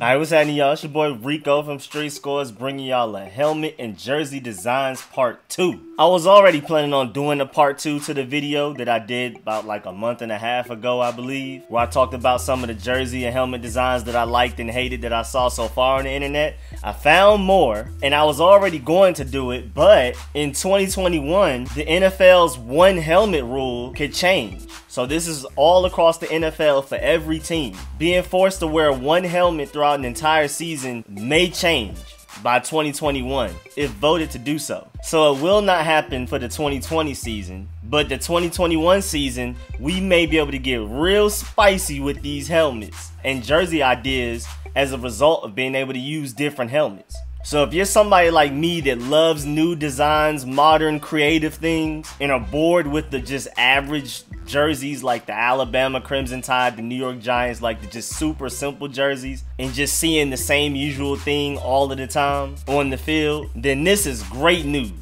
Alright, what's happening, y'all? It's your boy Rico from RicoScores, bringing y'all a helmet and jersey designs part 2. I was already planning on doing a part 2 to the video that I did about like a month and a half ago, I believe, where I talked about some of the jersey and helmet designs that I liked and hated that I saw so far on the internet. I found more, and I was already going to do it, but in 2021, the NFL's one helmet rule could change. So this is all across the NFL for every team. Being forced to wear one helmet throughout an entire season may change by 2021 if voted to do so. So it will not happen for the 2020 season, but the 2021 season, we may be able to get real spicy with these helmets and jersey ideas as a result of being able to use different helmets. So if you're somebody like me that loves new designs, modern creative things, and are bored with the just average jerseys like the Alabama Crimson Tide, the New York Giants, like the just super simple jerseys, and just seeing the same usual thing all of the time on the field, then this is great news.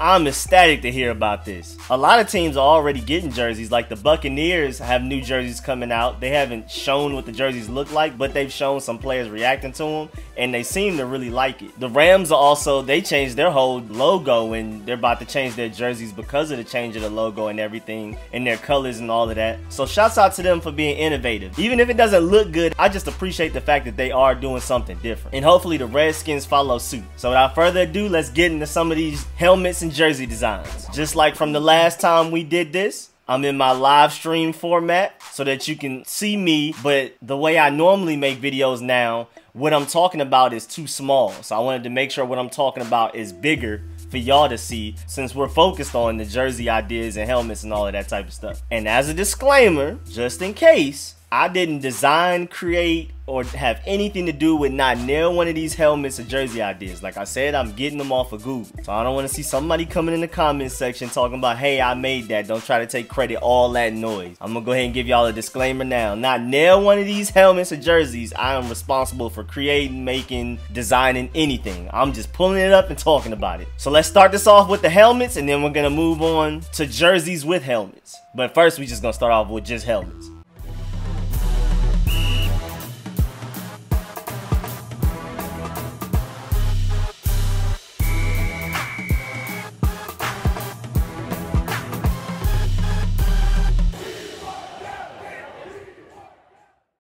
I'm ecstatic to hear about this. A lot of teams are already getting jerseys, like the Buccaneers have new jerseys coming out. They haven't shown what the jerseys look like, but they've shown some players reacting to them, and they seem to really like it. The Rams are also, they changed their whole logo, and they're about to change their jerseys because of the change of the logo and everything, and their colors and all of that. So shouts out to them for being innovative. Even if it doesn't look good, I just appreciate the fact that they are doing something different. And hopefully the Redskins follow suit. So without further ado, let's get into some of these helmets and jersey designs. Just like from the last time we did this, I'm in my live stream format so that you can see me, but the way I normally make videos now, what I'm talking about is too small. So I wanted to make sure what I'm talking about is bigger for y'all to see, since we're focused on the jersey ideas and helmets and all of that type of stuff. And as a disclaimer, just in case, I didn't design, create, or have anything to do with not near one of these helmets or jersey ideas. Like I said, I'm getting them off of Google. So I don't want to see somebody coming in the comments section talking about, hey, I made that. Don't try to take credit, all that noise. I'm going to go ahead and give y'all a disclaimer now. Not near one of these helmets or jerseys, I am responsible for creating, making, designing anything. I'm just pulling it up and talking about it. So let's start this off with the helmets, and then we're going to move on to jerseys with helmets. But first, we're just going to start off with just helmets.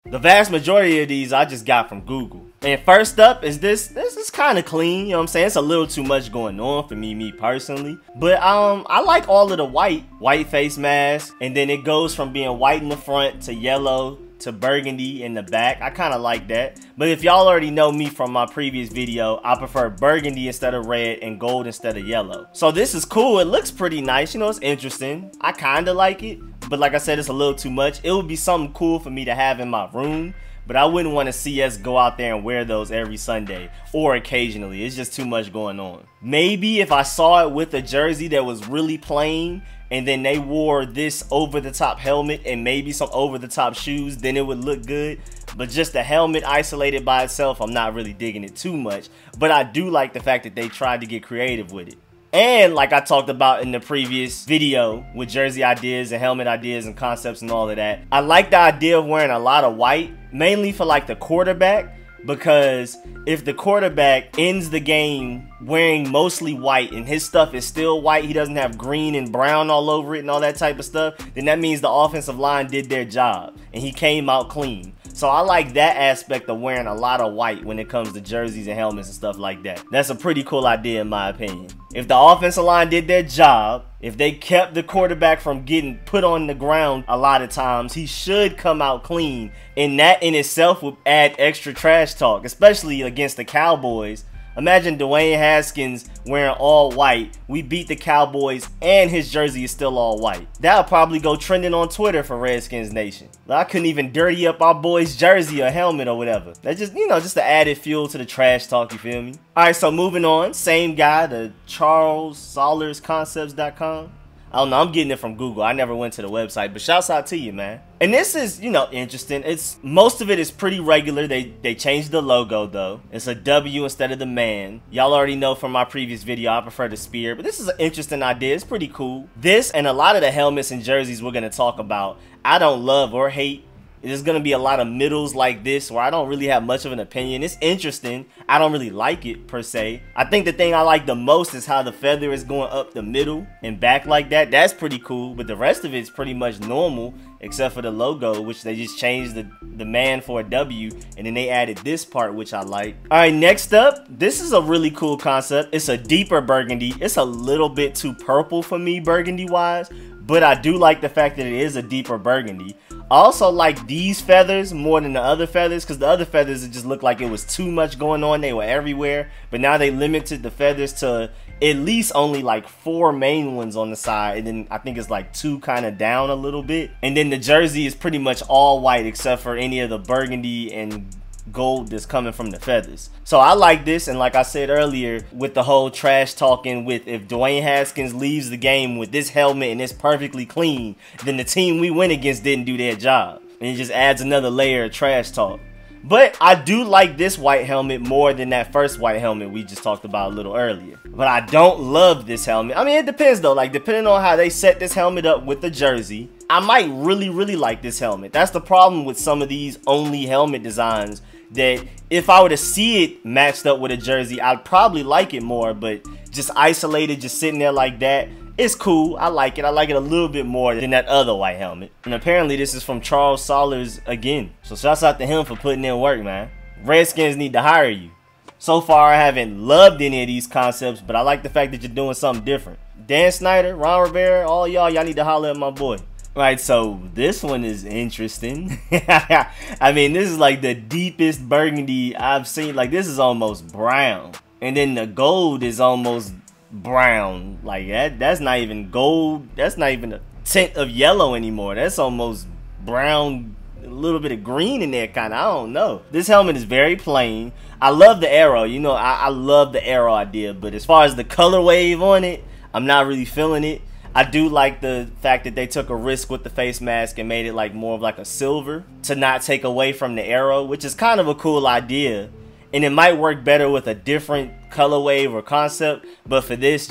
The vast majority of these I just got from Google. And first up is this is kind of clean, you know what I'm saying? It's a little too much going on for me personally. But I like all of the white face mask, and then it goes from being white in the front to yellow to burgundy in the back. I kind of like that. But if y'all already know me from my previous video, I prefer burgundy instead of red and gold instead of yellow. So this is cool. It looks pretty nice. You know, it's interesting. I kind of like it. But like I said, it's a little too much. It would be something cool for me to have in my room, but I wouldn't want to see us go out there and wear those every Sunday or occasionally. It's just too much going on. Maybe if I saw it with a jersey that was really plain, and then they wore this over-the-top helmet and maybe some over-the-top shoes, then it would look good. But just the helmet isolated by itself, I'm not really digging it too much. But I do like the fact that they tried to get creative with it. And like I talked about in the previous video with jersey ideas and helmet ideas and concepts and all of that, I like the idea of wearing a lot of white, mainly for like the quarterback, because if the quarterback ends the game wearing mostly white and his stuff is still white, he doesn't have green and brown all over it and all that type of stuff, then that means the offensive line did their job and he came out clean. So I like that aspect of wearing a lot of white when it comes to jerseys and helmets and stuff like that. That's a pretty cool idea in my opinion. If the offensive line did their job, if they kept the quarterback from getting put on the ground a lot of times, he should come out clean. And that in itself would add extra trash talk, especially against the Cowboys. Imagine Dwayne Haskins wearing all white. We beat the Cowboys and his jersey is still all white. That'll probably go trending on Twitter for Redskins Nation. I couldn't even dirty up our boy's jersey or helmet or whatever. That's just, you know, just the added fuel to the trash talk, you feel me? Alright, so moving on. Same guy, the CharlesSollersConcepts.com. I don't know, I'm getting it from Google. I never went to the website, but shouts out to you, man. And this is, you know, interesting. Most of it is pretty regular. They changed the logo though. It's a W instead of the man. Y'all already know from my previous video I prefer the spear, but this is an interesting idea. It's pretty cool. This and a lot of the helmets and jerseys we're gonna talk about, I don't love or hate. There's gonna be a lot of middles like this where I don't really have much of an opinion. It's interesting. I don't really like it per se. I think the thing I like the most is how the feather is going up the middle and back like that. That's pretty cool, but the rest of it's pretty much normal except for the logo, which they just changed the man for a W, and then they added this part, which I like. All right, next up, this is a really cool concept. It's a deeper burgundy. It's a little bit too purple for me burgundy wise, but I do like the fact that it is a deeper burgundy. I also like these feathers more than the other feathers, because the other feathers, it just looked like it was too much going on. They were everywhere, but now they limited the feathers to at least only like 4 main ones on the side, and then I think it's like 2 kind of down a little bit. And then the jersey is pretty much all white except for any of the burgundy and gold that's coming from the feathers. So I like this, and like I said earlier, with the whole trash talking with if Dwayne Haskins leaves the game with this helmet and it's perfectly clean, then the team we went against didn't do their job. And it just adds another layer of trash talk. But I do like this white helmet more than that first white helmet we just talked about a little earlier. But I don't love this helmet. I mean, it depends though. Like, depending on how they set this helmet up with the jersey, I might really like this helmet. That's the problem with some of these only helmet designs, that if I were to see it matched up with a jersey, I'd probably like it more. But just isolated, just sitting there like that, it's cool. I like it. I like it a little bit more than that other white helmet. And apparently this is from Charles Saunders again. So shouts out to him for putting in work, man. Redskins need to hire you. So far, I haven't loved any of these concepts, but I like the fact that you're doing something different. Dan Snyder, Ron Rivera, all y'all need to holler at my boy. Right, so this one is interesting. I mean, this is like the deepest burgundy I've seen. Like, this is almost brown. And then the gold is almost brown. Like, that's not even gold. That's not even a tint of yellow anymore. That's almost brown, a little bit of green in there, kind of. I don't know. This helmet is very plain. I love the arrow. You know, I love the arrow idea. But as far as the color wave on it, I'm not really feeling it. I do like the fact that they took a risk with the face mask and made it like more of like a silver to not take away from the arrow, which is kind of a cool idea. And it might work better with a different color wave or concept, but for this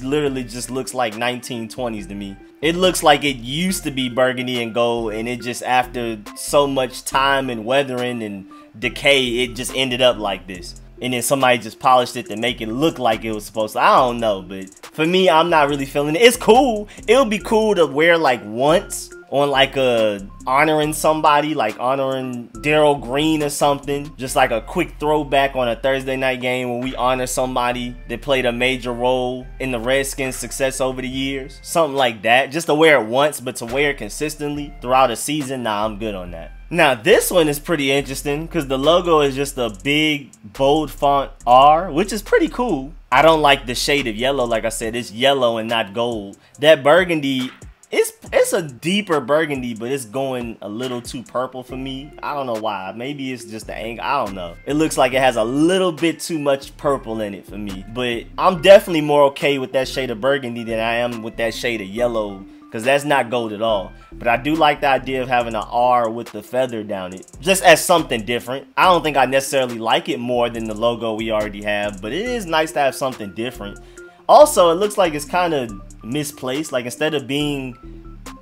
literally just looks like 1920s to me. It looks like it used to be burgundy and gold, and it just, after so much time and weathering and decay, it just ended up like this. And then somebody just polished it to make it look like it was supposed to. I don't know, but for me, I'm not really feeling it. It's cool. It would be cool to wear like once on like a honoring somebody, like honoring Daryl Green or something. Just like a quick throwback on a Thursday night game when we honor somebody that played a major role in the Redskins' success over the years. Something like that. Just to wear it once, but to wear it consistently throughout a season, nah, I'm good on that. Now this one is pretty interesting because the logo is just a big bold font R, which is pretty cool. I don't like the shade of yellow. Like I said, it's yellow and not gold. That burgundy, it's a deeper burgundy, but it's going a little too purple for me. I don't know why. Maybe it's just the angle. I don't know. It looks like it has a little bit too much purple in it for me. But I'm definitely more okay with that shade of burgundy than I am with that shade of yellow, because that's not gold at all. But I do like the idea of having an R with the feather down it, just as something different. I don't think I necessarily like it more than the logo we already have, but it is nice to have something different. Also, it looks like it's kind of misplaced. Like, instead of being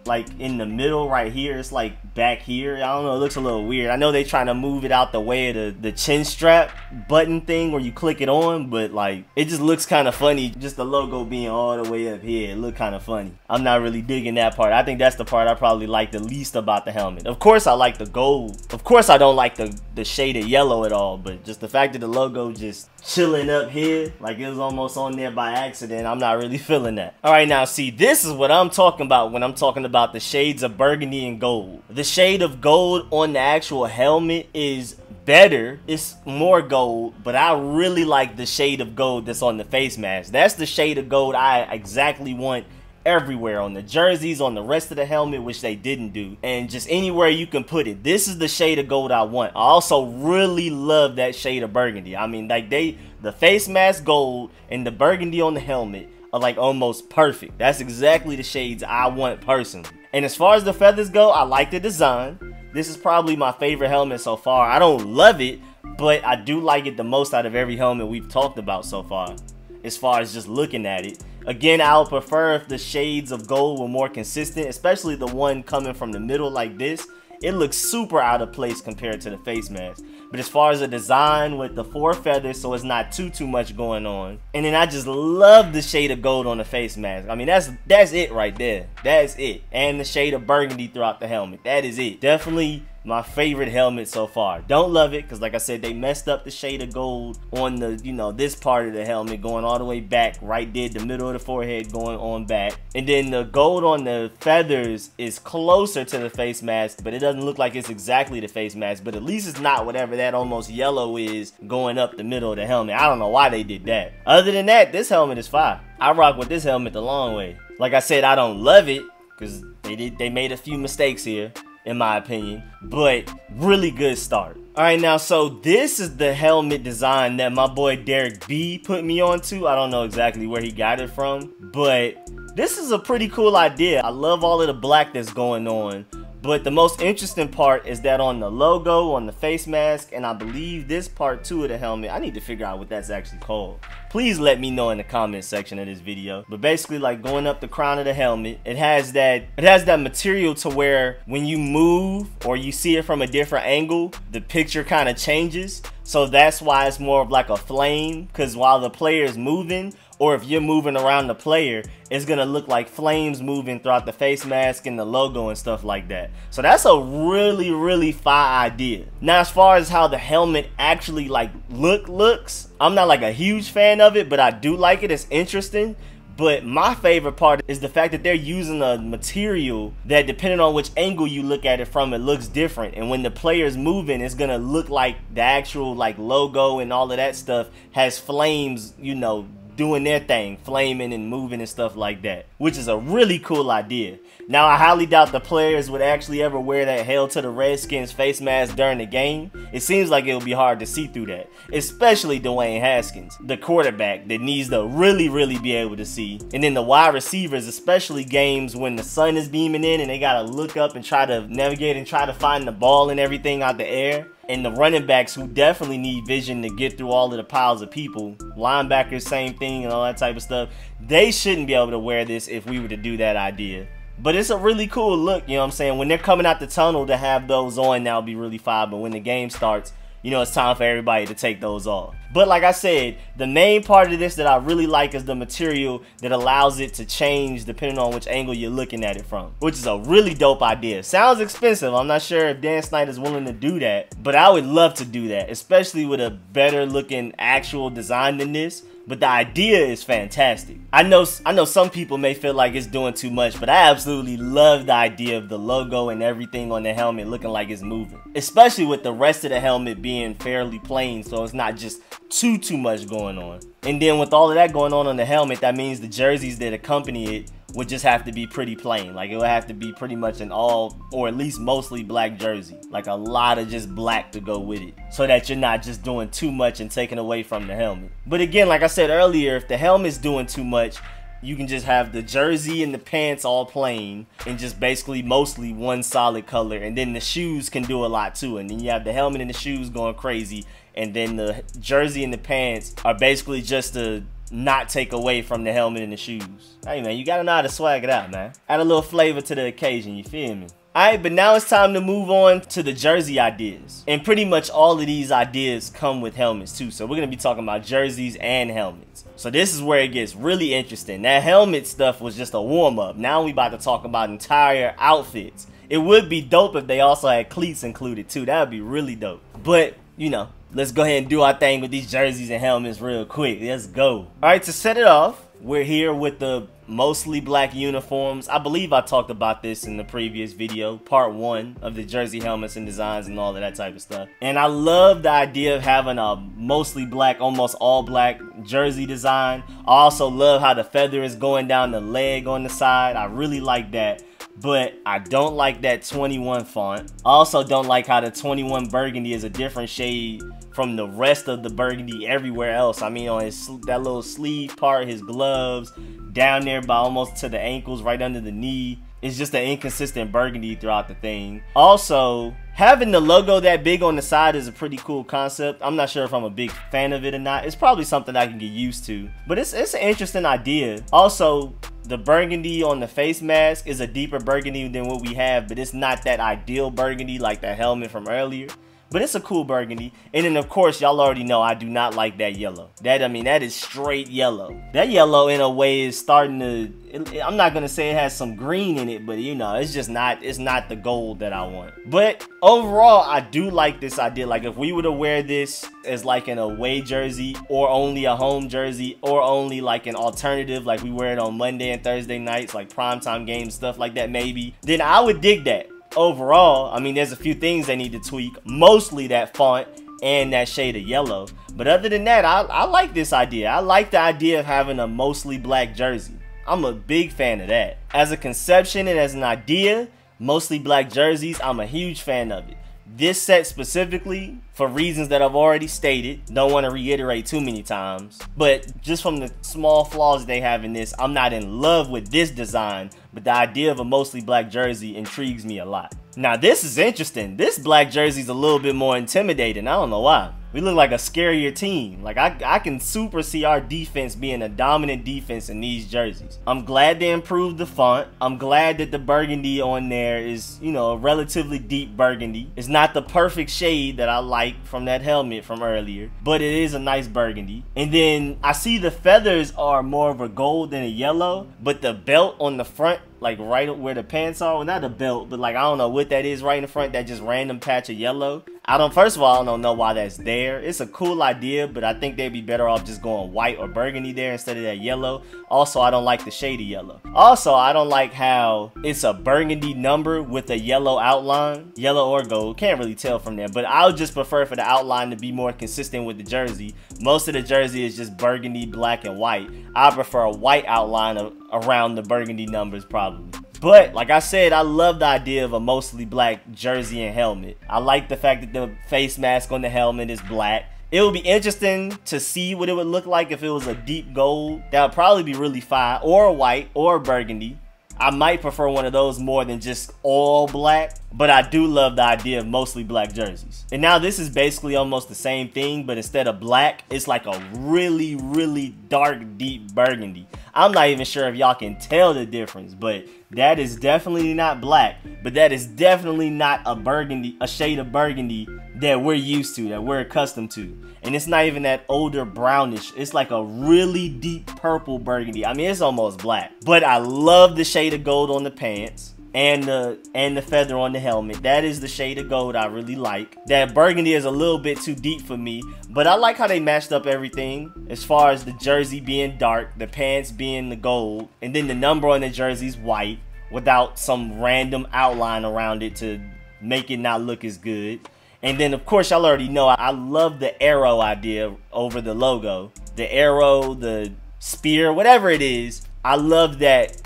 like in the middle right here, it's like back here. I don't know, it looks a little weird. I know they're trying to move it out the way of the chin strap button thing where you click it on, but like, it just looks kind of funny. Just the logo being all the way up here, it looked kind of funny. I'm not really digging that part. I think that's the part I probably like the least about the helmet. Of course I like the gold. Of course I don't like the shade of yellow at all, but just the fact that the logo just chilling up here, like it was almost on there by accident, I'm not really feeling that. All right, now see, this is what I'm talking about when I'm talking about the shades of burgundy and gold. The shade of gold on the actual helmet is better. It's more gold, but I really like the shade of gold that's on the face mask. That's the shade of gold I exactly want everywhere, on the jerseys, on the rest of the helmet, which they didn't do, and just anywhere you can put it. This is the shade of gold I want. I also really love that shade of burgundy. I mean, like, the face mask gold and the burgundy on the helmet are like almost perfect. That's exactly the shades I want personally. And as far as the feathers go, I like the design. This is probably my favorite helmet so far. I don't love it, but I do like it the most out of every helmet we've talked about so far, as far as just looking at it. Again, I would prefer if the shades of gold were more consistent, especially the one coming from the middle like this. it looks super out of place compared to the face mask. But as far as the design with the 4 feathers, so it's not too much going on. And then I just love the shade of gold on the face mask. I mean, that's it right there. That's it. And the shade of burgundy throughout the helmet. That is it. Definitely my favorite helmet so far. Don't love it because, like I said, they messed up the shade of gold on the, you know, this part of the helmet going all the way back, right there, the middle of the forehead going on back. And then the gold on the feathers is closer to the face mask, but it doesn't look like it's exactly the face mask, but at least it's not whatever that almost yellow is going up the middle of the helmet. I don't know why they did that. Other than that, this helmet is fire. I rock with this helmet the long way. Like I said, I don't love it because they made a few mistakes here, in my opinion, but really good start. All right, now, so this is the helmet design that my boy Derek B put me onto. I don't know exactly where he got it from, but this is a pretty cool idea. I love all of the black that's going on, but the most interesting part is that on the logo, on the face mask, and I believe this part too of the helmet, I need to figure out what that's actually called. Please let me know in the comment section of this video. But basically, like going up the crown of the helmet, it has that material to where when you move or you see it from a different angle, the picture kind of changes. So that's why it's more of like a flame, because while the player is moving, or if you're moving around the player, it's gonna look like flames moving throughout the face mask and the logo and stuff like that. So that's a really fire idea. Now, as far as how the helmet actually like looks, I'm not like a huge fan of it, but I do like it. It's interesting. But my favorite part is the fact that they're using a material that, depending on which angle you look at it from, it looks different. And when the player's moving, it's gonna look like the actual like logo and all of that stuff has flames, you know, doing their thing, flaming and moving and stuff like that, which is a really cool idea. Now, I highly doubt the players would actually ever wear that Hail to the Redskins face mask during the game. It seems like it would be hard to see through that, especially Dwayne Haskins, the quarterback that needs to really be able to see. And then the wide receivers, especially games when the sun is beaming in and they gotta look up and try to navigate and try to find the ball and everything out the air. And the running backs, who definitely need vision to get through all of the piles of people. Linebackers, same thing, and all that type of stuff. They shouldn't be able to wear this if we were to do that idea. But it's a really cool look, you know what I'm saying? When they're coming out the tunnel to have those on, that'll be really fire. But when the game starts, you know, it's time for everybody to take those off. But like I said, the main part of this that I really like is the material that allows it to change depending on which angle you're looking at it from, which is a really dope idea. Sounds expensive. I'm not sure if Dan Snyder is willing to do that, but I would love to do that, especially with a better looking actual design than this. But the idea is fantastic. I know some people may feel like it's doing too much, but I absolutely love the idea of the logo and everything on the helmet looking like it's moving, especially with the rest of the helmet being fairly plain, so it's not just too much going on. And then with all of that going on the helmet, that means the jerseys that accompany it would just have to be pretty plain. Like, it would have to be pretty much an all, or at least mostly black jersey. Like a lot of just black to go with it, so that you're not just doing too much and taking away from the helmet. But again, like I said earlier, if the helmet's doing too much, you can just have the jersey and the pants all plain and just basically mostly one solid color, and then the shoes can do a lot too. And then you have the helmet and the shoes going crazy, and then the jersey and the pants are basically just to not take away from the helmet and the shoes. Hey man, you gotta know how to swag it out, man. Add a little flavor to the occasion, you feel me? Alright, but now it's time to move on to the jersey ideas. And pretty much all of these ideas come with helmets too. So we're gonna be talking about jerseys and helmets. So this is where it gets really interesting. That helmet stuff was just a warm-up. Now we about to talk about entire outfits. It would be dope if they also had cleats included too. That would be really dope. But, you know, let's go ahead and do our thing with these jerseys and helmets real quick. Let's go. Alright, to set it off, we're here with the mostly black uniforms. I believe I talked about this in the previous video, part 1 of the jersey helmets and designs and all of that type of stuff. And I love the idea of having a mostly black, almost all black jersey design. I also love how the feather is going down the leg on the side. I really like that. But I don't like that 21 font. I also don't like how the 21 burgundy is a different shade from the rest of the burgundy everywhere else. I mean, on his that little sleeve part, his gloves, down there by almost to the ankles, right under the knee. It's just an inconsistent burgundy throughout the thing. Also, having the logo that big on the side is a pretty cool concept. I'm not sure if I'm a big fan of it or not. It's probably something I can get used to, but it's an interesting idea. Also, The burgundy on the face mask is a deeper burgundy than what we have, but it's not that ideal burgundy like the helmet from earlier. But it's a cool burgundy. And then of course, y'all already know I do not like that yellow. That is straight yellow. That yellow in a way is starting to, I'm not gonna say it has some green in it, but you know, it's just not, it's not the gold that I want. But overall, I do like this idea. Like if we were to wear this as like an away jersey or only a home jersey or only like an alternative, like we wear it on Monday and Thursday nights, like primetime games, stuff like that maybe, then I would dig that. Overall, I mean, there's a few things they need to tweak, mostly that font and that shade of yellow. But other than that, I like this idea. I like the idea of having a mostly black jersey. I'm a big fan of that. As a conception and as an idea, mostly black jerseys, I'm a huge fan of it. This set specifically, for reasons that I've already stated, don't want to reiterate too many times, but just from the small flaws they have in this, I'm not in love with this design, but the idea of a mostly black jersey intrigues me a lot. Now this is interesting. This black jersey is a little bit more intimidating. I don't know why. We look like a scarier team. Like I can super see our defense being a dominant defense in these jerseys. I'm glad they improved the font. I'm glad that the burgundy on there is, you know, a relatively deep burgundy. It's not the perfect shade that I like from that helmet from earlier, but it is a nice burgundy. And then I see the feathers are more of a gold than a yellow, but the belt on the front, like right where the pants are, well, not a belt, but like I don't know what that is right in the front, that just random patch of yellow. First of all, I don't know why that's there. It's a cool idea, but I think they'd be better off just going white or burgundy there instead of that yellow. Also, I don't like the shade of yellow. Also, I don't like how it's a burgundy number with a yellow outline. Yellow or gold, can't really tell from there, but I would just prefer for the outline to be more consistent with the jersey. Most of the jersey is just burgundy, black, and white. I prefer a white outline around the burgundy numbers probably. But like I said, I love the idea of a mostly black jersey and helmet. I like the fact that the face mask on the helmet is black. It would be interesting to see what it would look like if it was a deep gold. That would probably be really fire, or a white, or a burgundy. I might prefer one of those more than just all black, but I do love the idea of mostly black jerseys. And now this is basically almost the same thing, but instead of black, it's like a really, really dark, deep burgundy. I'm not even sure if y'all can tell the difference, but that is definitely not black, but that is definitely not a burgundy, a shade of burgundy that we're used to, that we're accustomed to. And it's not even that older brownish. It's like a really deep purple burgundy. I mean, it's almost black. But I love the shade of gold on the pants and the feather on the helmet. That is the shade of gold I really like. That burgundy is a little bit too deep for me, but I like how they matched up everything as far as the jersey being dark, the pants being the gold, and then the number on the jersey's white without some random outline around it to make it not look as good. And then of course y'all already know I love the arrow idea over the logo. The arrow, the spear, whatever it is. I love that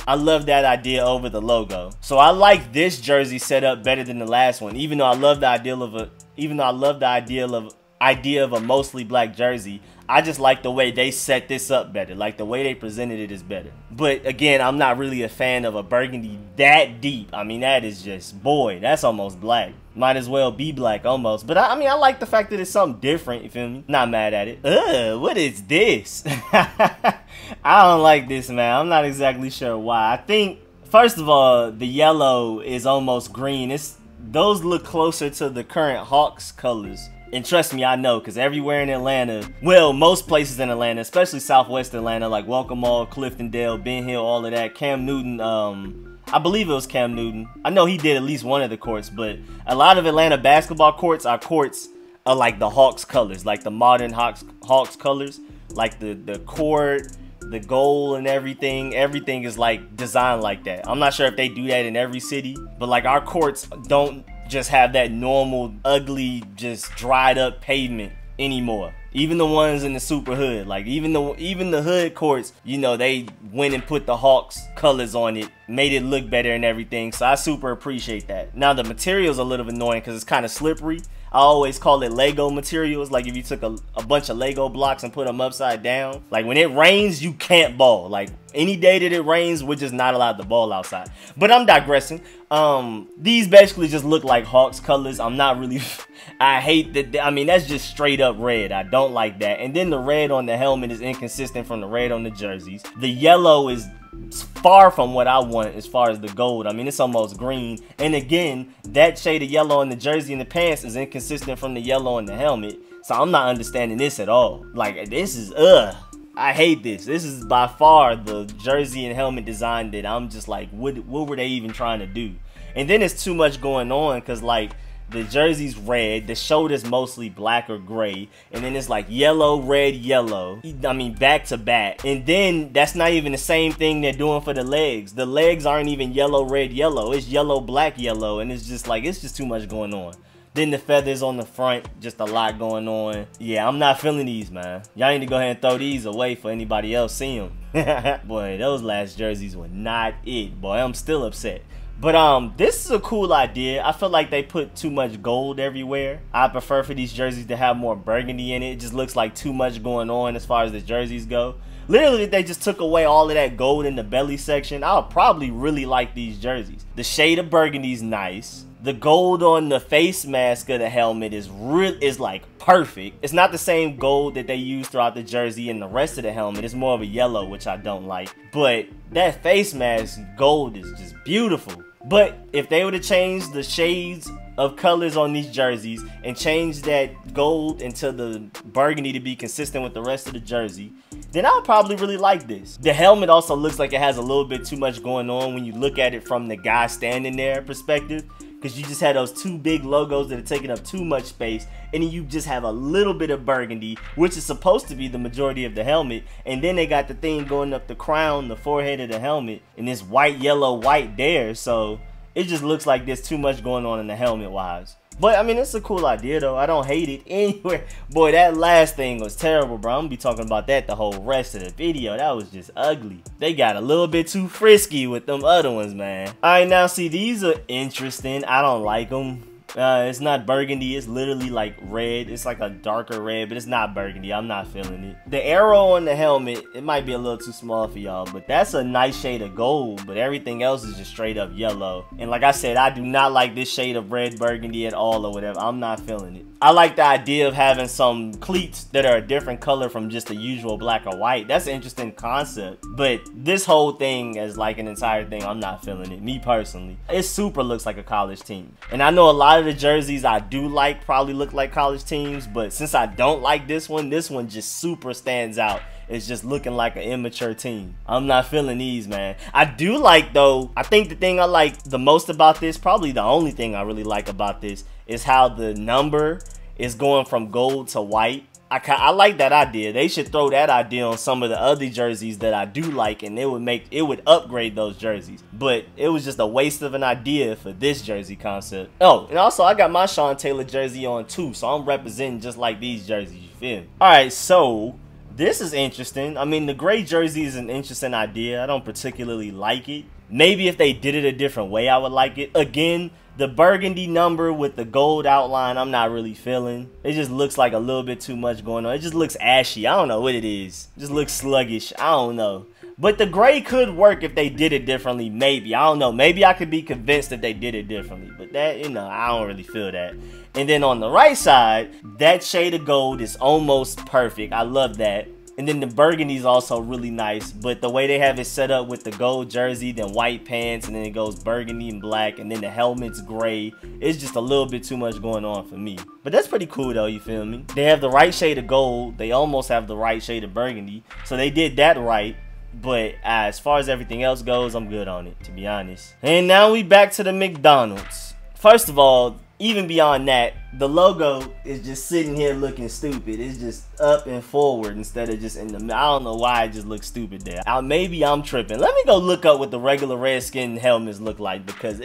idea over the logo. So I like this jersey setup better than the last one, even though I love the idea of a mostly black jersey. I just like the way they set this up better. Like the way they presented it is better. But again, I'm not really a fan of a burgundy that deep. I mean, that is just, boy, that's almost black. Might as well be black almost. But I mean, I like the fact that it's something different, you feel me? Not mad at it. Ugh, what is this? I don't like this, man. I'm not exactly sure why. I think, first of all, the yellow is almost green. Those look closer to the current Hawks colors. And trust me, I know, because everywhere in Atlanta, well, most places in Atlanta, especially Southwest Atlanta, like Welcome Mall, Cliftondale, Ben Hill, all of that, Cam Newton, I believe it was Cam Newton. I know he did at least one of the courts, but a lot of Atlanta basketball courts are like the Hawks colors, like the modern Hawks colors, like the court, the goal and everything is like designed like that. I'm not sure if they do that in every city, but like our courts don't just have that normal, ugly, just dried up pavement anymore. Even the ones in the super hood, like even the hood courts, you know, they went and put the Hawks colors on it, made it look better and everything. So I super appreciate that. Now the material's a little annoying because it's kind of slippery. I always call it Lego materials. Like if you took a bunch of Lego blocks and put them upside down, like when it rains, you can't ball. Like any day that it rains, we're just not allowed to ball outside. But I'm digressing. These basically just look like Hawks colors. I'm not really, I hate that. I mean, that's just straight up red. I don't like that. And then the red on the helmet is inconsistent from the red on the jerseys. The yellow is far from what I want as far as the gold. I mean, it's almost green. And again, that shade of yellow in the jersey and the pants is inconsistent from the yellow in the helmet. So I'm not understanding this at all. Like, this is, I hate this. This is by far the jersey and helmet design that I'm just like, what were they even trying to do? And then it's too much going on because, like, the jersey's red, the shoulder's mostly black or gray, and then it's like yellow, red, yellow. I mean, back to back. And then that's not even the same thing they're doing for the legs. The legs aren't even yellow, red, yellow. It's yellow, black, yellow, and it's just like, it's just too much going on. Then the feathers on the front, just a lot going on. Yeah, I'm not feeling these, man. Y'all need to go ahead and throw these away for anybody else see them. Boy, those last jerseys were not it. Boy, I'm still upset. But this is a cool idea. I feel like they put too much gold everywhere. I prefer for these jerseys to have more burgundy in it. It just looks like too much going on as far as the jerseys go. Literally, if they just took away all of that gold in the belly section, I would probably really like these jerseys. The shade of burgundy is nice. The gold on the face mask of the helmet is like perfect. It's not the same gold that they use throughout the jersey and the rest of the helmet. It's more of a yellow, which I don't like. But that face mask gold is just beautiful. But if they were to change the shades of colors on these jerseys and change that gold into the burgundy to be consistent with the rest of the jersey, then I would probably really like this. The helmet also looks like it has a little bit too much going on when you look at it from the guy standing there perspective, because you just had those two big logos that are taking up too much space, and then you just have a little bit of burgundy, which is supposed to be the majority of the helmet, and then they got the thing going up the crown, the forehead of the helmet, and this white, yellow, white there, so it just looks like there's too much going on in the helmet wise. But I mean, it's a cool idea though. I don't hate it anywhere. Boy, that last thing was terrible, bro. I'm gonna be talking about that the whole rest of the video. That was just ugly. They got a little bit too frisky with them other ones, man. All right, now see, these are interesting. I don't like them. It's not burgundy, it's literally like red. It's like a darker red, but it's not burgundy. I'm not feeling it. The arrow on the helmet, it might be a little too small for y'all, but that's a nice shade of gold, but everything else is just straight up yellow. And like I said, I do not like this shade of red burgundy at all or whatever. I'm not feeling it. I like the idea of having some cleats that are a different color from just the usual black or white. That's an interesting concept, but this whole thing as like an entire thing, I'm not feeling it, me personally. It super looks like a college team. And I know a lot of the jerseys I do like probably look like college teams, but since I don't like this one just super stands out. It's just looking like an immature team. I'm not feeling these, man. I do like, though, I think the thing I like the most about this, probably the only thing I really like about this, is how the number is going from gold to white. I like that idea. They should throw that idea on some of the other jerseys that I do like, and it would upgrade those jerseys. But it was just a waste of an idea for this jersey concept. Oh, and also I got my Sean Taylor jersey on too, so I'm representing just like these jerseys, you feel me? Alright, so this is interesting. I mean, the gray jersey is an interesting idea. I don't particularly like it. Maybe if they did it a different way, I would like it. Again, the burgundy number with the gold outline, I'm not really feeling. It just looks like a little bit too much going on. It just looks ashy. I don't know what it is. It just looks sluggish. I don't know. But the gray could work if they did it differently, maybe. I don't know. Maybe I could be convinced if they did it differently. But that, you know, I don't really feel that. And then on the right side, that shade of gold is almost perfect. I love that. And then the burgundy is also really nice, but the way they have it set up with the gold jersey, then white pants, and then it goes burgundy and black, and then the helmet's gray, it's just a little bit too much going on for me. But that's pretty cool though, you feel me? They have the right shade of gold, they almost have the right shade of burgundy, so they did that right. But as far as everything else goes, I'm good on it, to be honest. And now we back to the McDonald's. First of all, even beyond that, the logo is just sitting here looking stupid. It's just up and forward instead of just in the middle. I don't know why it just looks stupid there. Maybe I'm tripping. Let me go look up what the regular Redskins helmets look like, because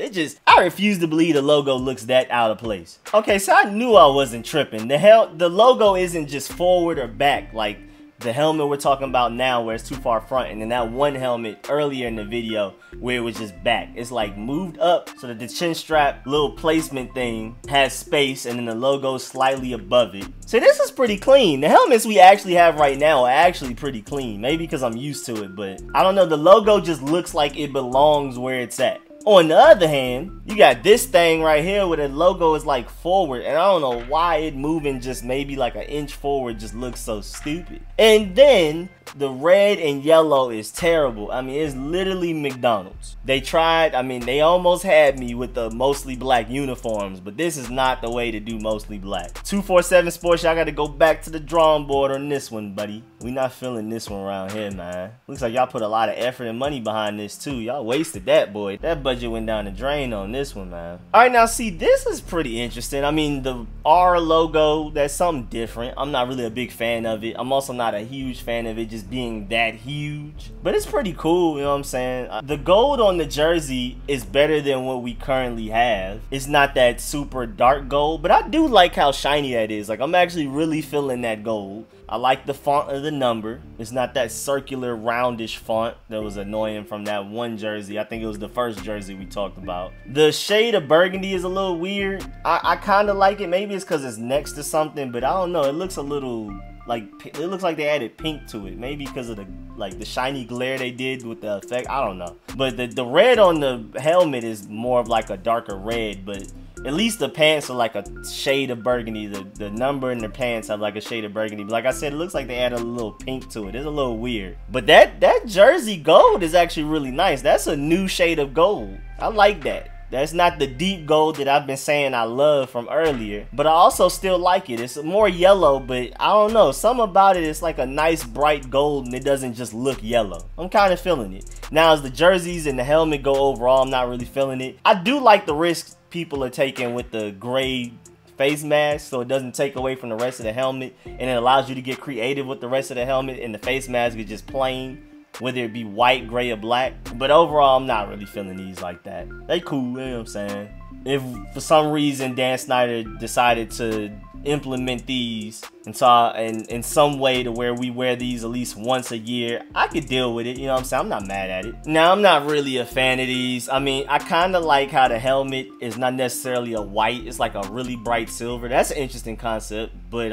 I refuse to believe the logo looks that out of place. Okay, so I knew I wasn't tripping. The logo isn't just forward or back like the helmet we're talking about now, where it's too far front, and then that one helmet earlier in the video where it was just back. It's like moved up so that the chin strap little placement thing has space, and then the logo slightly above it. So this is pretty clean. The helmets we actually have right now are actually pretty clean. Maybe because I'm used to it, but I don't know. The logo just looks like it belongs where it's at. On the other hand, you got this thing right here where the logo is like forward, and I don't know why it moving just maybe like an inch forward just looks so stupid. And then the red and yellow is terrible. I mean, it's literally McDonald's. They tried, I mean, they almost had me with the mostly black uniforms, but this is not the way to do mostly black. 247 Sports, y'all got to go back to the drawing board on this one, buddy. We not feeling this one around here, man. Looks like y'all put a lot of effort and money behind this too. Y'all wasted that, boy. That budget went down the drain on this one, man. All right, now see, this is pretty interesting. I mean, the R logo, that's something different. I'm not really a big fan of it. I'm also not a huge fan of it just being that huge, but it's pretty cool, you know what I'm saying? The gold on the jersey is better than what we currently have. It's not that super dark gold, but I do like how shiny that is. Like, I'm actually really feeling that gold. I like the font of the number. It's not that circular roundish font that was annoying from that one jersey. I think it was the first jersey we talked about. The shade of burgundy is a little weird. I kind of like it. Maybe it's because it's next to something, but I don't know. It looks a little like, it looks like they added pink to it. Maybe because of the shiny glare they did with the effect. I don't know. But the red on the helmet is more of like a darker red, but at least the pants are like a shade of burgundy. The number in the pants have like a shade of burgundy. But like I said, it looks like they added a little pink to it. It's a little weird. But that jersey gold is actually really nice. That's a new shade of gold. I like that. That's not the deep gold that I've been saying I love from earlier, but I also still like it. It's more yellow, but I don't know. Something about it, it's like a nice bright gold and it doesn't just look yellow. I'm kind of feeling it. Now, as the jerseys and the helmet go overall, I'm not really feeling it. I do like the risks people are taking with the gray face mask, so it doesn't take away from the rest of the helmet, and it allows you to get creative with the rest of the helmet, and the face mask is just plain, whether it be white, gray, or black. But overall, I'm not really feeling these like that. They cool, you know what I'm saying? If for some reason Dan Snyder decided to implement these in some way to where we wear these at least once a year, I could deal with it, you know what I'm saying? I'm not mad at it. Now, I'm not really a fan of these. I mean, I kind of like how the helmet is not necessarily a white, it's like a really bright silver. That's an interesting concept, but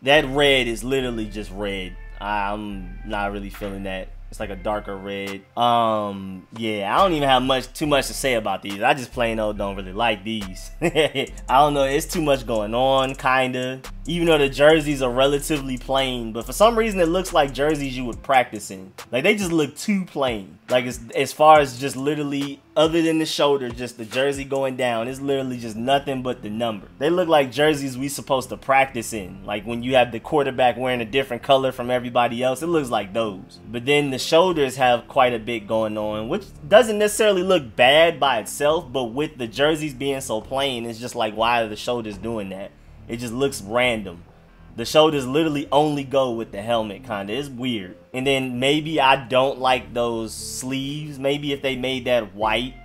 that red is literally just red. I'm not really feeling that. It's like a darker red. Yeah, I don't even have too much to say about these. I just plain old don't really like these. I don't know, it's too much going on, kinda. Even though the jerseys are relatively plain, but for some reason it looks like jerseys you would practice in. Like, they just look too plain. Like, as far as just literally, other than the shoulder, just the jersey going down, it's literally just nothing but the number. They look like jerseys we supposed to practice in. Like when you have the quarterback wearing a different color from everybody else, it looks like those. But then the shoulders have quite a bit going on, which doesn't necessarily look bad by itself, but with the jerseys being so plain, it's just like, why are the shoulders doing that? It just looks random. The shoulders literally only go with the helmet, kinda. It's weird. And then maybe I don't like those sleeves. Maybe if they made that white,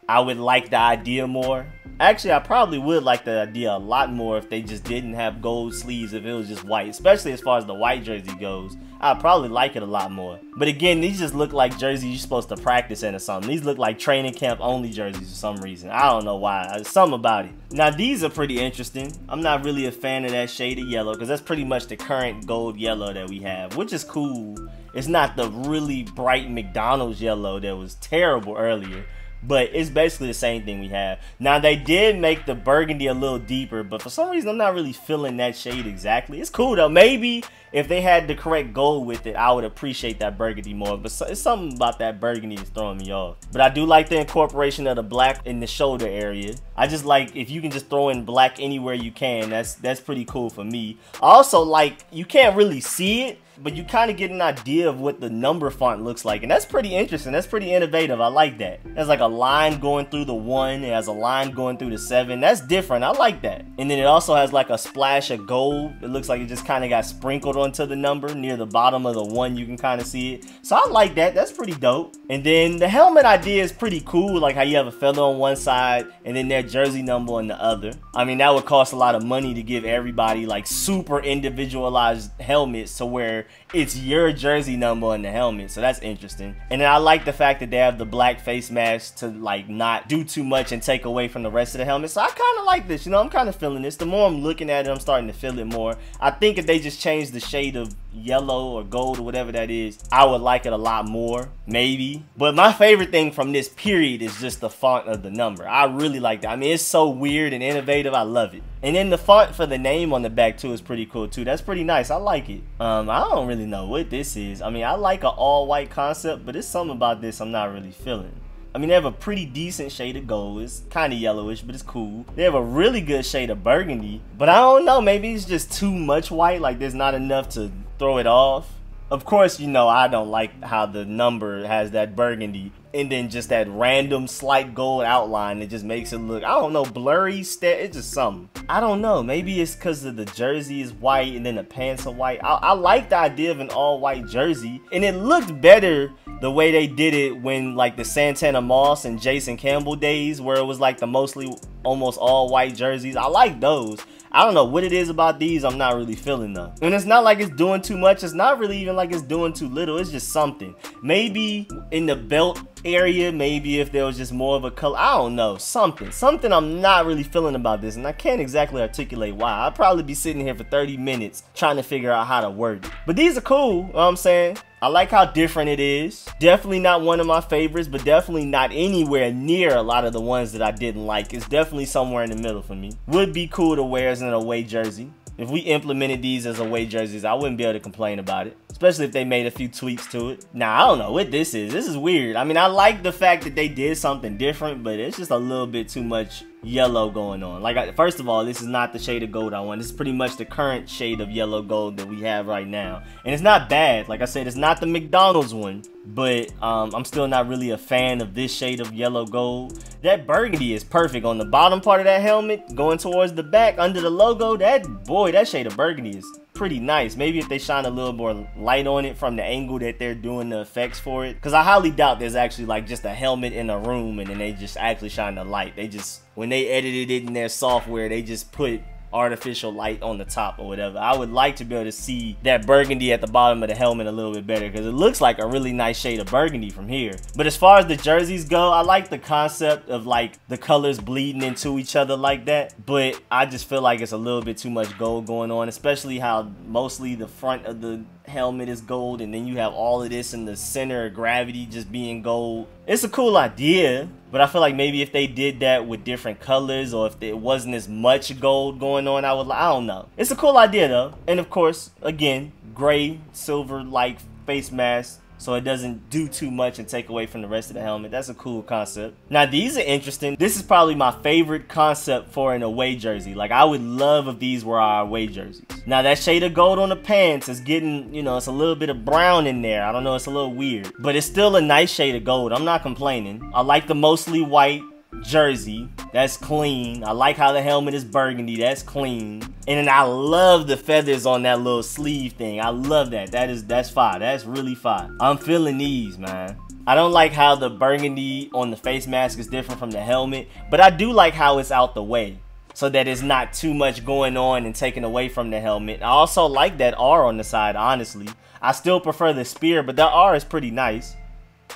I would like the idea more. Actually, I probably would like the idea a lot more if they just didn't have gold sleeves, if it was just white. Especially as far as the white jersey goes. I'd probably like it a lot more. But again, these just look like jerseys you're supposed to practice in or something. These look like training camp only jerseys for some reason. I don't know why. There's something about it. Now, these are pretty interesting. I'm not really a fan of that shade of yellow because that's pretty much the current gold yellow that we have, which is cool. It's not the really bright McDonald's yellow that was terrible earlier, but it's basically the same thing we have. Now, they did make the burgundy a little deeper, but for some reason, I'm not really feeling that shade exactly. It's cool, though. Maybe if they had the correct gold with it, I would appreciate that burgundy more, but it's something about that burgundy that's throwing me off. But I do like the incorporation of the black in the shoulder area. I just like, if you can just throw in black anywhere you can, that's pretty cool for me. I also like, you can't really see it, but you kind of get an idea of what the number font looks like, and that's pretty interesting. That's pretty innovative. I like that. There's like a line going through the 1, it has a line going through the 7. That's different. I like that. And then it also has like a splash of gold. It looks like it just kind of got sprinkled onto the number near the bottom of the 1. You can kind of see it. So I like that. That's pretty dope. And then the helmet idea is pretty cool, like how you have a feather on one side and then their jersey number on the other. I mean, that would cost a lot of money to give everybody like super individualized helmets to where it's your jersey number on the helmet, so that's interesting. And then I like the fact that they have the black face mask to like not do too much and take away from the rest of the helmet. So I kind of like this, you know, I'm kind of feeling this. The more I'm looking at it, I'm starting to feel it more. I think if they just change the shade of yellow or gold or whatever that is, I would like it a lot more, maybe. But my favorite thing from this period is just the font of the number. I really like that. I mean, it's so weird and innovative. I love it. And then the font for the name on the back too is pretty cool too. That's pretty nice. I like it. I don't really know what this is. I mean, I like an all-white concept, but it's something about this I'm not really feeling. I mean, they have a pretty decent shade of gold. It's kind of yellowish, but it's cool. They have a really good shade of burgundy, but I don't know. Maybe it's just too much white. Like, there's not enough to throw it off. Of course, you know, I don't like how the number has that burgundy and then just that random slight gold outline. It just makes it look, I don't know, blurry. It's just something. I don't know. Maybe it's because of the jersey is white and then the pants are white. I like the idea of an all-white jersey, and it looked better the way they did it when, like, the Santana Moss and Jason Campbell days, where it was like the mostly almost all-white jerseys. I like those. I don't know what it is about these I'm not really feeling though. And it's not like it's doing too much. It's not really even like it's doing too little. It's just something. Maybe in the belt area, maybe if there was just more of a color. I don't know. Something I'm not really feeling about this. And I can't exactly articulate why. I'd probably be sitting here for 30 minutes trying to figure out how to word it. But these are cool. You know what I'm saying? I like how different it is. Definitely not one of my favorites, but definitely not anywhere near a lot of the ones that I didn't like. It's definitely somewhere in the middle for me. Would be cool to wear as an away jersey. If we implemented these as away jerseys, I wouldn't be able to complain about it. Especially if they made a few tweaks to it. Now, I don't know what this is. This is weird. I mean, I like the fact that they did something different, but it's just a little bit too much yellow going on. Like, first of all, this is not the shade of gold I want. This is pretty much the current shade of yellow gold that we have right now. And it's not bad. Like I said, it's not the McDonald's one, but I'm still not really a fan of this shade of yellow gold. That burgundy is perfect on the bottom part of that helmet, going towards the back under the logo. That shade of burgundy is pretty nice. Maybe if they shine a little more light on it from the angle that they're doing the effects for it, because I highly doubt there's actually like just a helmet in a room and then they just actually shine the light. They just, when they edited it in their software, they just put artificial light on the top or whatever. I would like to be able to see that burgundy at the bottom of the helmet a little bit better, because it looks like a really nice shade of burgundy from here. But as far as the jerseys go, I like the concept of like the colors bleeding into each other like that, but I just feel like it's a little bit too much gold going on, especially how mostly the front of the helmet is gold and then you have all of this in the center of gravity just being gold. It's a cool idea, but I feel like maybe if they did that with different colors, or if there wasn't as much gold going on, I don't know. It's a cool idea though. And of course, again, gray, silver like face mask, so it doesn't do too much and take away from the rest of the helmet. That's a cool concept. Now these are interesting. This is probably my favorite concept for an away jersey. Like, I would love if these were our away jerseys. Now that shade of gold on the pants is getting, you know, it's a little bit of brown in there. I don't know, it's a little weird, but it's still a nice shade of gold. I'm not complaining. I like the mostly white jersey. That's clean. I like how the helmet is burgundy. That's clean. And then I love the feathers on that little sleeve thing. I love that. That's fire. That's really fire. I'm feeling these, man. I don't like how the burgundy on the face mask is different from the helmet, but I do like how it's out the way, so that it's not too much going on and taken away from the helmet. I also like that R on the side, honestly. I still prefer the spear, but the R is pretty nice.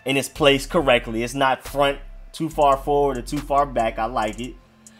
And it's placed correctly. It's not front too far forward or too far back. I like it.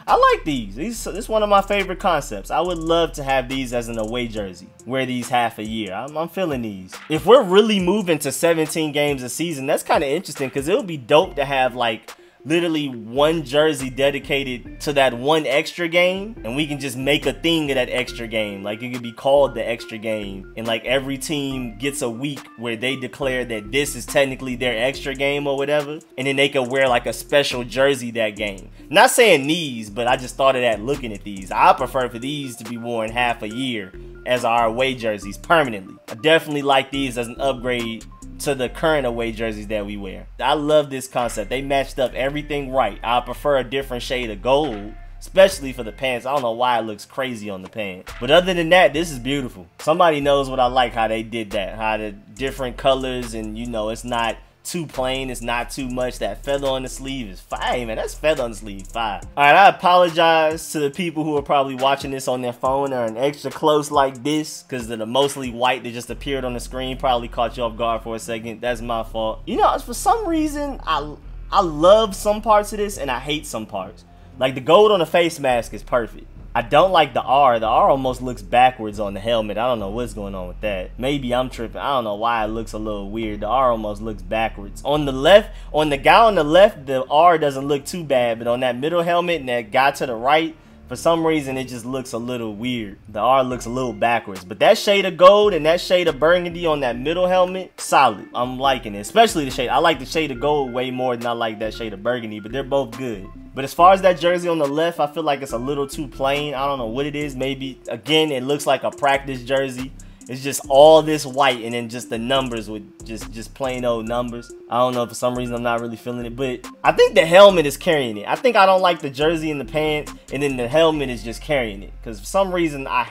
I like these. This is one of my favorite concepts. I would love to have these as an away jersey. Wear these half a year. I'm feeling these. If we're really moving to 17 games a season, that's kind of interesting, because it would be dope to have like literally one jersey dedicated to that one extra game, and we can just make a thing of that extra game. Like, it could be called the extra game, and like every team gets a week where they declare that this is technically their extra game or whatever, and then they could wear like a special jersey that game. Not saying these, but I just thought of that looking at these. I prefer for these to be worn half a year as our away jerseys permanently. I definitely like these as an upgrade to the current away jerseys that we wear. I love this concept. They matched up everything right. I prefer a different shade of gold, especially for the pants. I don't know why it looks crazy on the pants, but other than that, this is beautiful. Somebody knows what I like, how they did that, how the different colors, and you know, it's not too plain, it's not too much. That feather on the sleeve is fire, man. That's feather on the sleeve, fire. All right, I apologize to the people who are probably watching this on their phone or an extra close like this, because the mostly white that just appeared on the screen probably caught you off guard for a second. That's my fault. You know, for some reason, I love some parts of this and I hate some parts. Like, the gold on the face mask is perfect. I don't like the R. The R almost looks backwards on the helmet. I don't know what's going on with that. Maybe I'm tripping. I don't know why it looks a little weird. The R almost looks backwards. On the left, on the guy on the left, the R doesn't look too bad. But on that middle helmet and that guy to the right, for some reason, it just looks a little weird. The R looks a little backwards. But that shade of gold and that shade of burgundy on that middle helmet, solid. I'm liking it. Especially the shade. I like the shade of gold way more than I like that shade of burgundy. But they're both good. But as far as that jersey on the left, I feel like it's a little too plain. I don't know what it is. Maybe, again, it looks like a practice jersey. It's just all this white and then just the numbers with just plain old numbers. I don't know, for some reason I'm not really feeling it, but I think the helmet is carrying it. I think I don't like the jersey and the pants, and then the helmet is just carrying it. Because for some reason I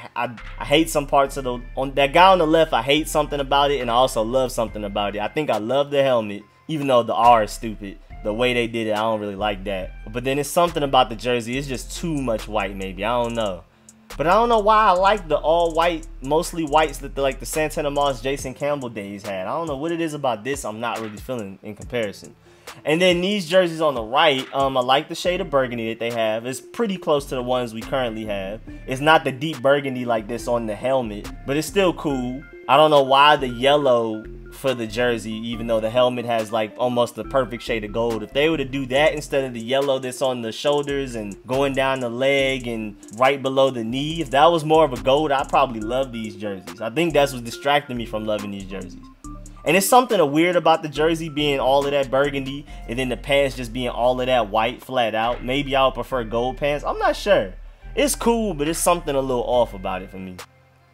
hate some parts of the, on that guy on the left, I hate something about it, and I also love something about it. I think I love the helmet, even though the R is stupid. The way they did it, I don't really like that. But then it's something about the jersey, it's just too much white maybe, I don't know. But I don't know why I like the all white, mostly whites that like the Santana Moss, Jason Campbell days had. I don't know what it is about this I'm not really feeling in comparison. And then these jerseys on the right, I like the shade of burgundy that they have. It's pretty close to the ones we currently have. It's not the deep burgundy like this on the helmet, but it's still cool. I don't know why the yellow for the jersey, even though the helmet has like almost the perfect shade of gold. If they were to do that instead of the yellow that's on the shoulders and going down the leg and right below the knee, if that was more of a gold, I'd probably love these jerseys. I think that's what's distracting me from loving these jerseys. And it's something weird about the jersey being all of that burgundy and then the pants just being all of that white flat out. Maybe I would prefer gold pants. I'm not sure. It's cool, but it's something a little off about it for me.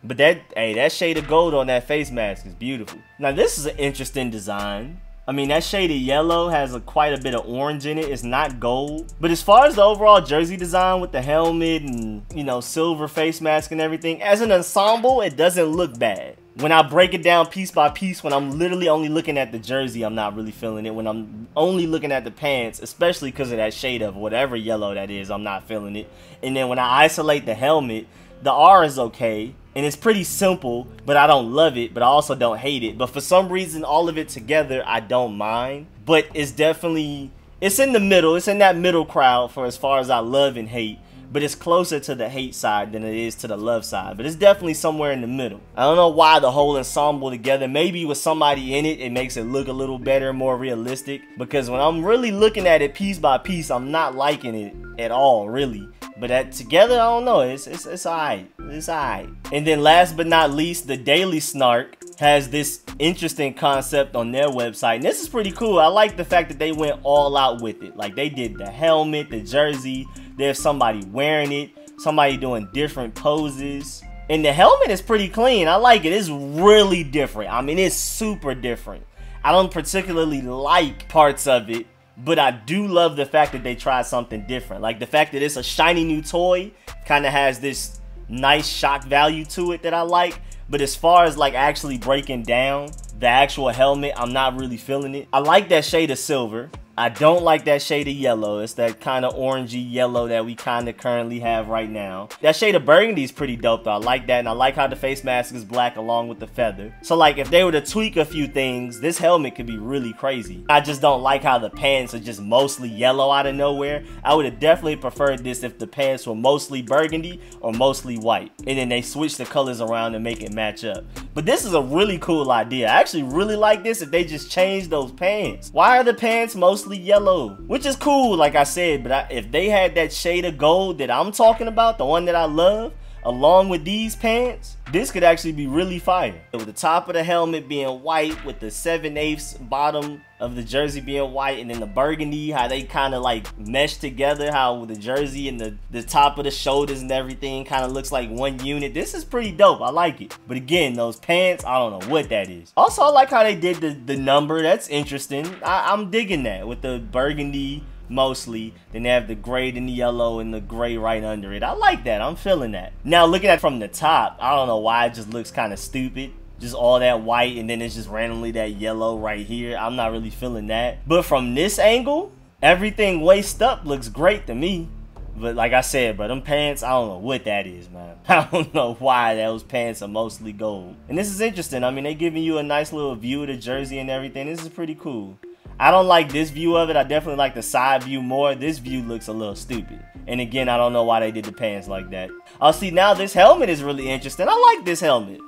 But that shade of gold on that face mask is beautiful. Now this is an interesting design. I mean, that shade of yellow has quite a bit of orange in it. It's not gold. But as far as the overall jersey design with the helmet and, you know, silver face mask and everything, as an ensemble, it doesn't look bad. When I break it down piece by piece, when I'm literally only looking at the jersey, I'm not really feeling it. When I'm only looking at the pants, especially because of that shade of whatever yellow that is, I'm not feeling it. And then when I isolate the helmet, the R is okay. And it's pretty simple, but I don't love it, but I also don't hate it. But for some reason, all of it together, I don't mind. But it's definitely, it's in the middle. It's in that middle crowd for as far as I love and hate. But it's closer to the hate side than it is to the love side. But it's definitely somewhere in the middle. I don't know why the whole ensemble together, maybe with somebody in it, it makes it look a little better, more realistic. Because when I'm really looking at it piece by piece, I'm not liking it at all, really. But that together, I don't know, it's alright. It's alright. And then last but not least, the Daily Snark has this interesting concept on their website. And this is pretty cool. I like the fact that they went all out with it. Like they did the helmet, the jersey, there's somebody wearing it, somebody doing different poses. And the helmet is pretty clean. I like it. It's really different. I mean, it's super different. I don't particularly like parts of it, but I do love the fact that they tried something different. Like the fact that it's a shiny new toy kind of has this nice shock value to it that I like. But as far as like actually breaking down the actual helmet, I'm not really feeling it. I like that shade of silver. I don't like that shade of yellow. It's that kind of orangey yellow that we kind of currently have right now. That shade of burgundy is pretty dope though. I like that, and I like how the face mask is black along with the feather. So like if they were to tweak a few things, this helmet could be really crazy. I just don't like how the pants are just mostly yellow out of nowhere. I would have definitely preferred this if the pants were mostly burgundy or mostly white. And then they switch the colors around and make it match up. But this is a really cool idea. I actually really like this if they just changed those pants. Why are the pants mostly yellow? Which is cool, like I said, but if they had that shade of gold that I'm talking about, the one that I love, along with these pants, this could actually be really fire. With the top of the helmet being white, with the 7/8 bottom of the jersey being white, and then the burgundy, how they kind of like mesh together, how the jersey and the top of the shoulders and everything kind of looks like one unit. This is pretty dope. I like it. But again, those pants, I don't know what that is. Also, I like how they did the number. That's interesting. I'm digging that with the burgundy mostly, then they have the gray and the yellow and the gray right under it. I like that. I'm feeling that. Now looking at it from the top, I don't know why it just looks kind of stupid. Just all that white and then it's just randomly that yellow right here. I'm not really feeling that. But from this angle, everything waist up looks great to me. But like I said, bro, them pants, I don't know what that is, man. I don't know why those pants are mostly gold. And this is interesting. I mean, they giving you a nice little view of the jersey and everything. This is pretty cool. I don't like this view of it. I definitely like the side view more. This view looks a little stupid. And again, I don't know why they did the pants like that. Oh, see, now this helmet is really interesting. I like this helmet.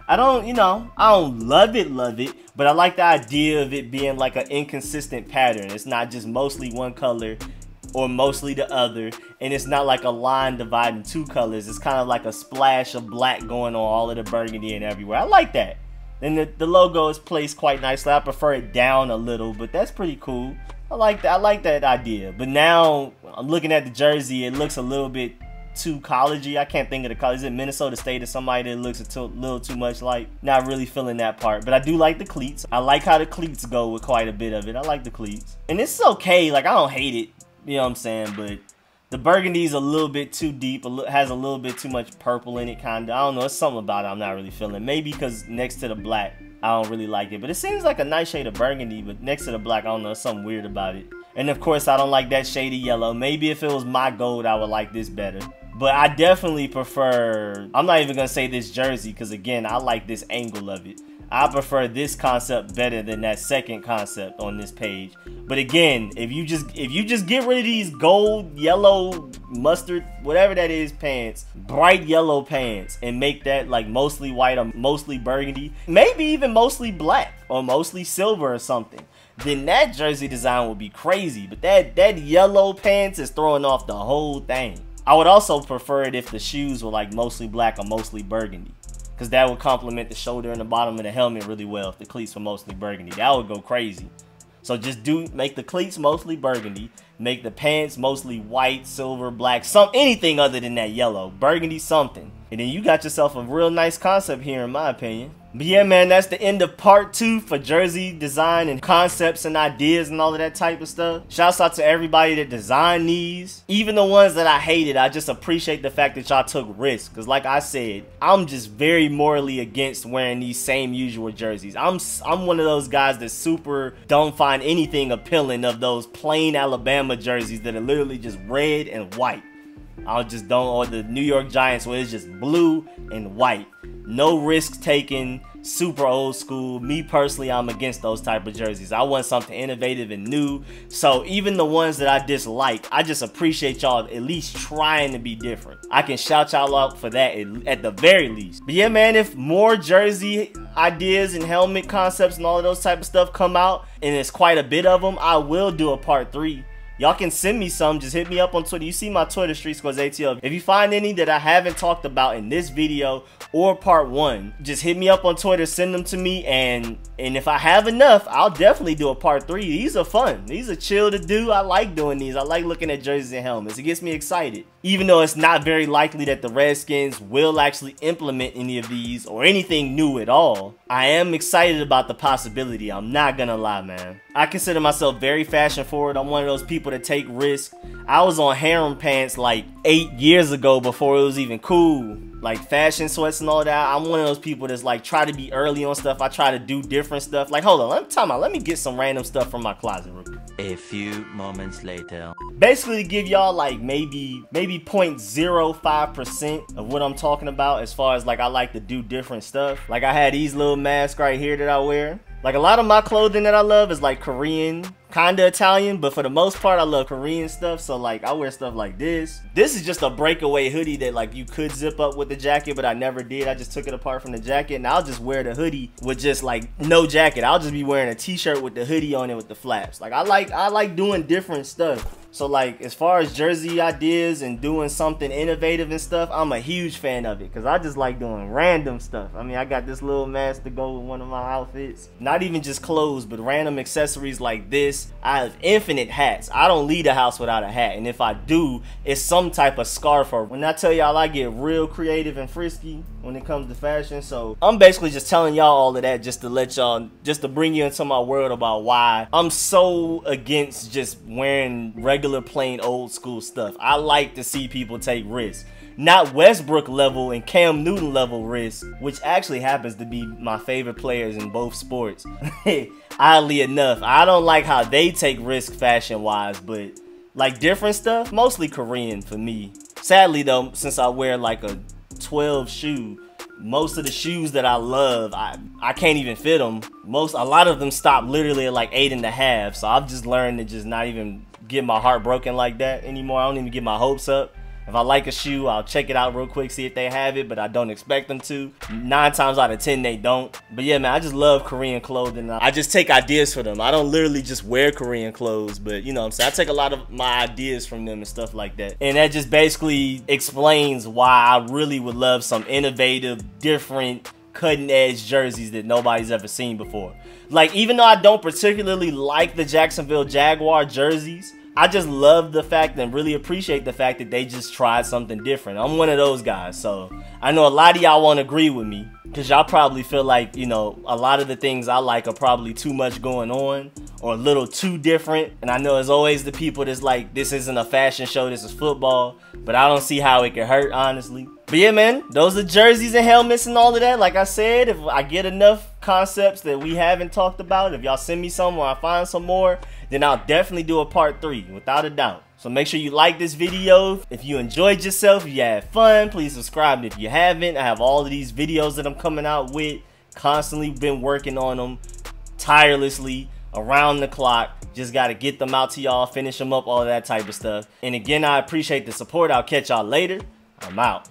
I don't, you know, I don't love it, but I like the idea of it being like an inconsistent pattern. It's not just mostly one color or mostly the other, and it's not like a line dividing two colors. It's kind of like a splash of black going on all of the burgundy and everywhere. I like that. And the logo is placed quite nicely. I prefer it down a little, but that's pretty cool. I like that. I like that idea. But now I'm looking at the jersey. It looks a little bit too collegey. I can't think of the college. Is it Minnesota State or somebody that looks a little too much like? Not really feeling that part. But I do like the cleats. I like how the cleats go with quite a bit of it. I like the cleats. And it's okay. Like, I don't hate it. You know what I'm saying? But the burgundy's a little bit too deep. Has a little bit too much purple in it, kind of. I don't know. It's something about it I'm not really feeling. Maybe because next to the black, I don't really like it. But it seems like a nice shade of burgundy. But next to the black, I don't know. There's something weird about it. And of course, I don't like that shade of yellow. Maybe if it was my gold, I would like this better. But I definitely prefer, I'm not even going to say this jersey, because again, I like this angle of it. I prefer this concept better than that second concept on this page. But again, if you just get rid of these gold, yellow, mustard, whatever that is pants, bright yellow pants, and make that like mostly white or mostly burgundy, maybe even mostly black or mostly silver or something, then that jersey design would be crazy. But that yellow pants is throwing off the whole thing. I would also prefer it if the shoes were like mostly black or mostly burgundy, because that would complement the shoulder and the bottom of the helmet really well if the cleats were mostly burgundy. That would go crazy. So just make the cleats mostly burgundy, make the pants mostly white, silver, black, anything other than that yellow, burgundy something. And then you got yourself a real nice concept here, in my opinion. But yeah, man, that's the end of part 2 for jersey design and concepts and ideas and all of that type of stuff. Shouts out to everybody that designed these. Even the ones that I hated, I just appreciate the fact that y'all took risks. Because like I said, I'm just very morally against wearing these same usual jerseys. I'm one of those guys that super don't find anything appealing of those plain Alabama jerseys that are literally just red and white. I just don't, or the New York Giants where it's just blue and white. No risk taken, super old school. Me personally, I'm against those type of jerseys. I want something innovative and new. So even the ones that I dislike, I just appreciate y'all at least trying to be different. I can shout y'all out for that at the very least. But yeah, man, if more jersey ideas and helmet concepts and all of those type of stuff come out, and it's quite a bit of them, I will do a part 3. Y'all can send me some. Just hit me up on Twitter. You see my Twitter, RicoScores ATL. If you find any that I haven't talked about in this video or part 1, just hit me up on Twitter, send them to me, and if I have enough, I'll definitely do a part 3. These are fun. These are chill to do. I like doing these. I like looking at jerseys and helmets. It gets me excited. Even though it's not very likely that the Redskins will actually implement any of these or anything new at all, I am excited about the possibility. I'm not gonna lie, man. I consider myself very fashion forward. I'm one of those people that take risks. I was on harem pants like 8 years ago before it was even cool. Like fashion sweats and all that. I'm one of those people that's like try to be early on stuff. I try to do different stuff. Like, hold on, let me get some random stuff from my closet real quick. A few moments later. Basically to give y'all like maybe 0.05% of what I'm talking about as far as like I like to do different stuff. Like I had these little masks right here that I wear. Like a lot of my clothing that I love is like Korean, kinda Italian, but for the most part I love Korean stuff. So like I wear stuff like this. This is just a breakaway hoodie that like you could zip up with the jacket, but I never did. I just took it apart from the jacket, and I'll just wear the hoodie with just like no jacket. I'll just be wearing a t-shirt with the hoodie on it with the flaps. Like I like doing different stuff. So like as far as jersey ideas and doing something innovative and stuff, I'm a huge fan of it because I just like doing random stuff. I mean, I got this little mask to go with one of my outfits. Not even just clothes, but random accessories like this. I have infinite hats. I don't leave the house without a hat, and if I do, it's some type of scarf. Or when I tell y'all, I get real creative and frisky when it comes to fashion. So I'm basically just telling y'all all of that just to let y'all, just to bring you into my world about why I'm so against just wearing regular plain old school stuff. I like to see people take risks. Not Westbrook level and Cam Newton level risk, which actually happens to be my favorite players in both sports. Oddly enough, I don't like how they take risk fashion wise, but like different stuff, mostly Korean for me. Sadly though, since I wear like a 12 shoe, most of the shoes that I love, I can't even fit them. A lot of them stop literally at like 8.5. So I've just learned to just not even get my heart broken like that anymore. I don't even get my hopes up. If I like a shoe, I'll check it out real quick, see if they have it, but I don't expect them to. 9 times out of 10, they don't. But yeah, man, I just love Korean clothing. I just take ideas from them. I don't literally just wear Korean clothes, but you know what I'm saying? I take a lot of my ideas from them and stuff like that. And that just basically explains why I really would love some innovative, different, cutting-edge jerseys that nobody's ever seen before. Like, even though I don't particularly like the Jacksonville Jaguar jerseys, I just love the fact and really appreciate the fact that they just tried something different. I'm one of those guys, so I know a lot of y'all won't agree with me because y'all probably feel like, you know, a lot of the things I like are probably too much going on or a little too different. And I know there's always the people that's like, this isn't a fashion show, this is football, but I don't see how it could hurt, honestly. But yeah, man, those are jerseys and helmets and all of that. Like I said, if I get enough concepts that we haven't talked about, if y'all send me some or I find some more, then I'll definitely do a part 3, without a doubt. So make sure you like this video. If you enjoyed yourself, if you had fun, please subscribe if you haven't. I have all of these videos that I'm coming out with. Constantly been working on them tirelessly, around the clock. Just got to get them out to y'all, finish them up, all of that type of stuff. And again, I appreciate the support. I'll catch y'all later. I'm out.